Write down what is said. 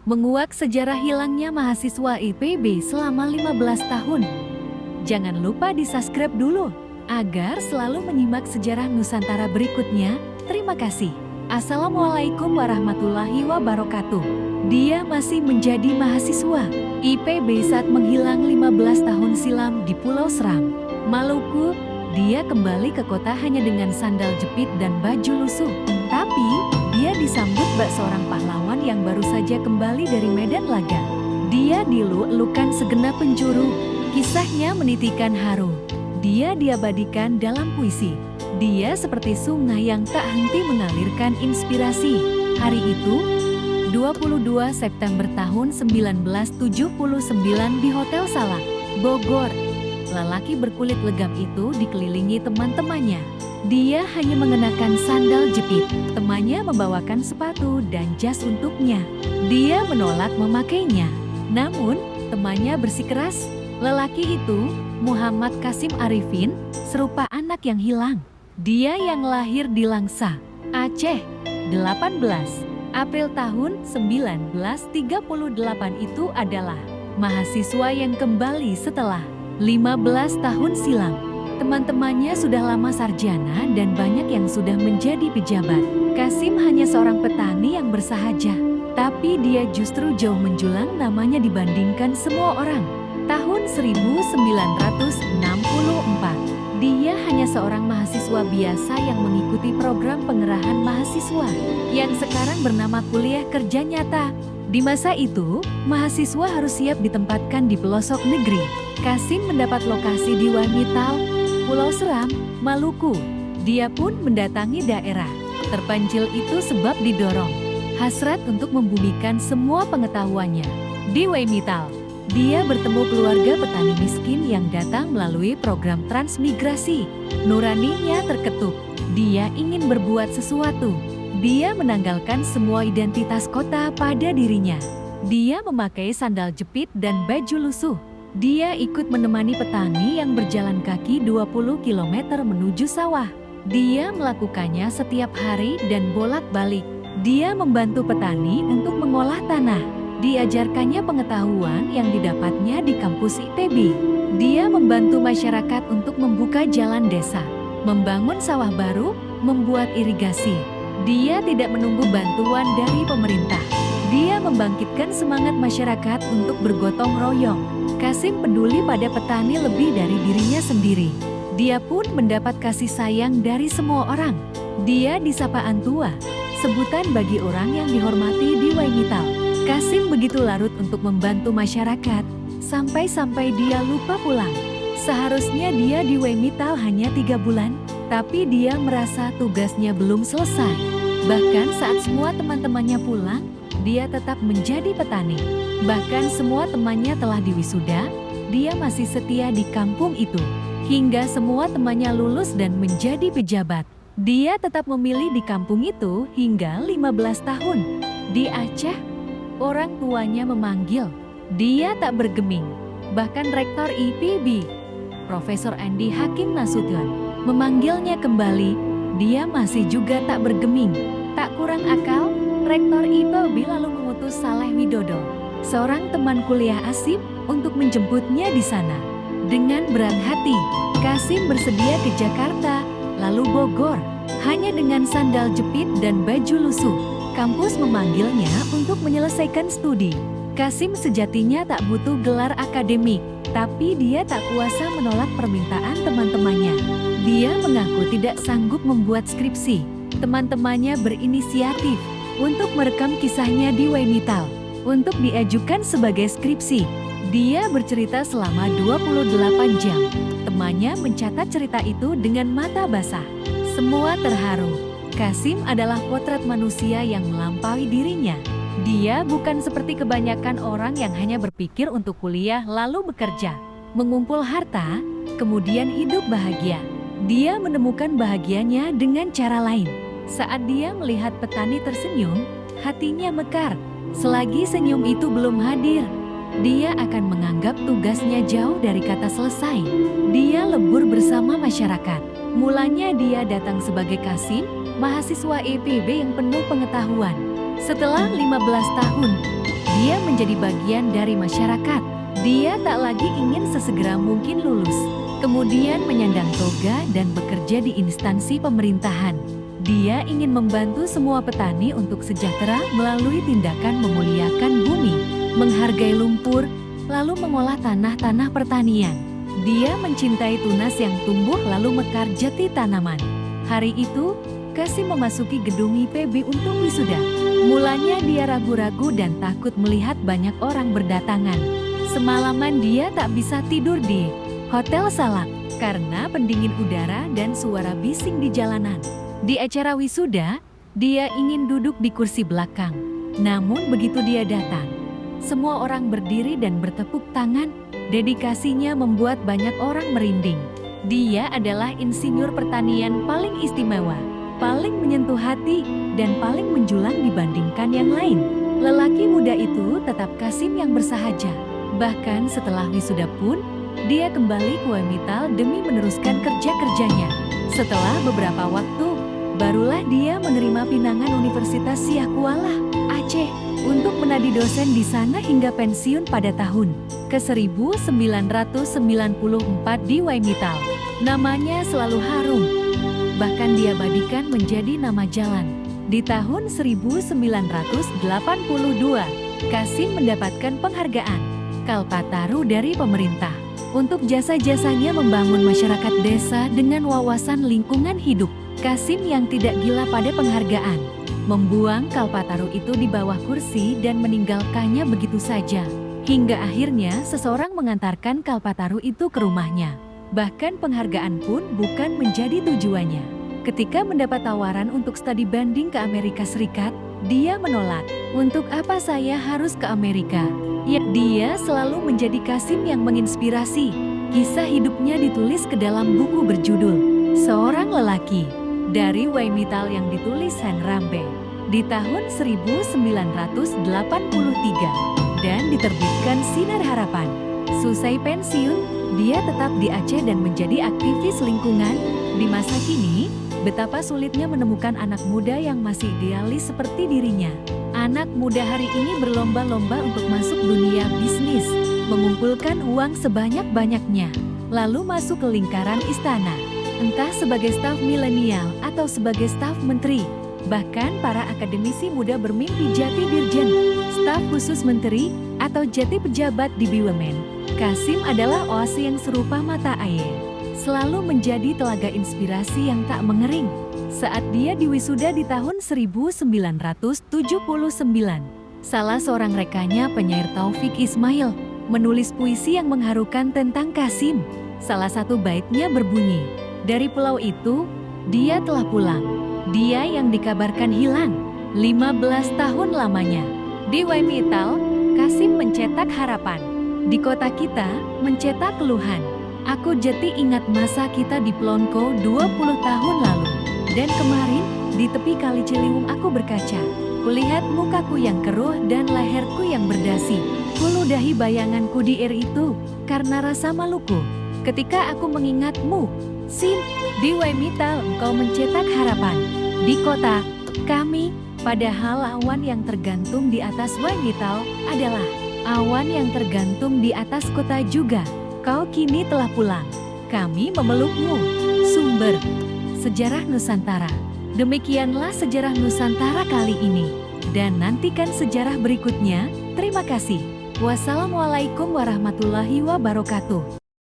menguak sejarah hilangnya mahasiswa IPB selama 15 tahun. Jangan lupa di-subscribe dulu, agar selalu menyimak sejarah Nusantara berikutnya. Terima kasih. Assalamualaikum warahmatullahi wabarakatuh. Dia masih menjadi mahasiswa IPB saat menghilang 15 tahun silam di Pulau Seram, Maluku. Dia kembali ke kota hanya dengan sandal jepit dan baju lusuh. Tapi, dia disambut bak seorang pahlawan yang baru saja kembali dari medan laga. Dia diluk-elukan segenap penjuru. Kisahnya menitikan haru. Dia diabadikan dalam puisi. Dia seperti sungai yang tak henti mengalirkan inspirasi. Hari itu, 22 September tahun 1979 di Hotel Salak, Bogor. Lelaki berkulit legam itu dikelilingi teman-temannya. Dia hanya mengenakan sandal jepit. Temannya membawakan sepatu dan jas untuknya. Dia menolak memakainya. Namun, temannya bersikeras. Lelaki itu, Muhammad Kasim Arifin, serupa anak yang hilang. Dia yang lahir di Langsa, Aceh, 18 April tahun 1938 itu adalah mahasiswa yang kembali setelah 15 tahun silam. Teman-temannya sudah lama sarjana dan banyak yang sudah menjadi pejabat. Kasim hanya seorang petani yang bersahaja, tapi dia justru jauh menjulang namanya dibandingkan semua orang. Tahun 1964, dia hanya seorang mahasiswa biasa yang mengikuti program pengerahan mahasiswa, yang sekarang bernama Kuliah Kerja Nyata. Di masa itu, mahasiswa harus siap ditempatkan di pelosok negeri. Kasim mendapat lokasi di Waimitau, Pulau Seram, Maluku. Dia pun mendatangi daerah terpencil itu sebab didorong hasrat untuk membumikan semua pengetahuannya. Di Waimitau, dia bertemu keluarga petani miskin yang datang melalui program transmigrasi. Nuraninya terketuk. Dia ingin berbuat sesuatu. Dia menanggalkan semua identitas kota pada dirinya. Dia memakai sandal jepit dan baju lusuh. Dia ikut menemani petani yang berjalan kaki 20 km menuju sawah. Dia melakukannya setiap hari dan bolak-balik. Dia membantu petani untuk mengolah tanah. Diajarkannya pengetahuan yang didapatnya di kampus IPB. Dia membantu masyarakat untuk membuka jalan desa, membangun sawah baru, membuat irigasi. Dia tidak menunggu bantuan dari pemerintah. Dia membangkitkan semangat masyarakat untuk bergotong royong. Kasim peduli pada petani lebih dari dirinya sendiri. Dia pun mendapat kasih sayang dari semua orang. Dia disapa Antua, sebutan bagi orang yang dihormati di Waimitau. Kasim begitu larut untuk membantu masyarakat, sampai-sampai dia lupa pulang. Seharusnya dia di Waimitau hanya 3 bulan, tapi dia merasa tugasnya belum selesai. Bahkan saat semua teman-temannya pulang, dia tetap menjadi petani. Bahkan semua temannya telah diwisuda, dia masih setia di kampung itu. Hingga semua temannya lulus dan menjadi pejabat, dia tetap memilih di kampung itu hingga 15 tahun. Di Aceh, orang tuanya memanggil. Dia tak bergeming. Bahkan Rektor IPB, Profesor Andi Hakim Nasution, memanggilnya kembali. Dia masih juga tak bergeming. Tak kurang akal, Rektor IPB lalu mengutus Saleh Widodo, seorang teman kuliah Asib, untuk menjemputnya di sana. Dengan berat hati, Kasim bersedia ke Jakarta, lalu Bogor, hanya dengan sandal jepit dan baju lusuh. Kampus memanggilnya untuk menyelesaikan studi. Kasim sejatinya tak butuh gelar akademik, tapi dia tak kuasa menolak permintaan teman-temannya. Dia mengaku tidak sanggup membuat skripsi. Teman-temannya berinisiatif untuk merekam kisahnya di Waimitau, untuk diajukan sebagai skripsi. Dia bercerita selama 28 jam. Temannya mencatat cerita itu dengan mata basah. Semua terharu. Kasim adalah potret manusia yang melampaui dirinya. Dia bukan seperti kebanyakan orang yang hanya berpikir untuk kuliah lalu bekerja, mengumpul harta, kemudian hidup bahagia. Dia menemukan bahagianya dengan cara lain. Saat dia melihat petani tersenyum, hatinya mekar. Selagi senyum itu belum hadir, dia akan menganggap tugasnya jauh dari kata selesai. Dia lebur bersama masyarakat. Mulanya dia datang sebagai Kasim, mahasiswa IPB yang penuh pengetahuan. Setelah 15 tahun, Dia menjadi bagian dari masyarakat. Dia tak lagi ingin sesegera mungkin lulus, kemudian menyandang toga dan bekerja di instansi pemerintahan. Dia ingin membantu semua petani untuk sejahtera melalui tindakan memuliakan bumi, menghargai lumpur, lalu mengolah tanah-tanah pertanian. Dia mencintai tunas yang tumbuh lalu mekar jati tanaman. Hari itu, Qasim memasuki gedung IPB untuk wisuda. Mulanya dia ragu-ragu dan takut melihat banyak orang berdatangan. Semalaman dia tak bisa tidur di Hotel Salak karena pendingin udara dan suara bising di jalanan. Di acara wisuda, dia ingin duduk di kursi belakang. Namun begitu dia datang, semua orang berdiri dan bertepuk tangan. Dedikasinya membuat banyak orang merinding. Dia adalah insinyur pertanian paling istimewa, paling menyentuh hati, dan paling menjulang dibandingkan yang lain. Lelaki muda itu tetap Qasim yang bersahaja. Bahkan setelah wisuda pun, dia kembali ke Wemital demi meneruskan kerja-kerjanya. Setelah beberapa waktu, barulah dia menerima pinangan Universitas Siak Kuala, Aceh, untuk menjadi dosen di sana hingga pensiun pada tahun ke-1994 di Wemital. Namanya selalu harum. Bahkan diabadikan menjadi nama jalan. Di tahun 1982, Qasim mendapatkan penghargaan Kalpataru dari pemerintah untuk jasa-jasanya membangun masyarakat desa dengan wawasan lingkungan hidup. Qasim yang tidak gila pada penghargaan, membuang Kalpataru itu di bawah kursi dan meninggalkannya begitu saja. Hingga akhirnya seseorang mengantarkan Kalpataru itu ke rumahnya. Bahkan penghargaan pun bukan menjadi tujuannya. Ketika mendapat tawaran untuk studi banding ke Amerika Serikat, dia menolak. Untuk apa saya harus ke Amerika? Ya, dia selalu menjadi Qasim yang menginspirasi. Kisah hidupnya ditulis ke dalam buku berjudul Seorang Lelaki dari Wemital yang ditulis Han Rambe di tahun 1983 dan diterbitkan Sinar Harapan. Selesai pensiun, dia tetap di Aceh dan menjadi aktivis lingkungan. Di masa kini, betapa sulitnya menemukan anak muda yang masih idealis seperti dirinya. Anak muda hari ini berlomba-lomba untuk masuk dunia bisnis, mengumpulkan uang sebanyak-banyaknya, lalu masuk ke lingkaran istana, entah sebagai staf milenial atau sebagai staf menteri. Bahkan para akademisi muda bermimpi jadi dirjen, staf khusus menteri, atau jadi pejabat di BUMN. Qasim adalah oase yang serupa mata air, selalu menjadi telaga inspirasi yang tak mengering. Saat dia diwisuda di tahun 1979, salah seorang rekannya penyair Taufik Ismail menulis puisi yang mengharukan tentang Qasim. Salah satu baitnya berbunyi, "Dari pulau itu, dia telah pulang. Dia yang dikabarkan hilang 15 tahun lamanya." Di Wemital, Qasim mencetak harapan. Di kota kita, mencetak keluhan. Aku jati ingat masa kita di Plonko 20 tahun lalu. Dan kemarin, di tepi kali Ciliwung aku berkaca. Kulihat mukaku yang keruh dan leherku yang berdasi. Kuludahi bayanganku di air itu, karena rasa maluku. Ketika aku mengingatmu, Sim, di Wemital engkau mencetak harapan. Di kota kami, padahal awan yang tergantung di atas Wemital adalah awan yang tergantung di atas kota juga. Kau kini telah pulang. Kami memelukmu. Sumber Sejarah Nusantara. Demikianlah sejarah Nusantara kali ini. Dan nantikan sejarah berikutnya. Terima kasih. Wassalamualaikum warahmatullahi wabarakatuh.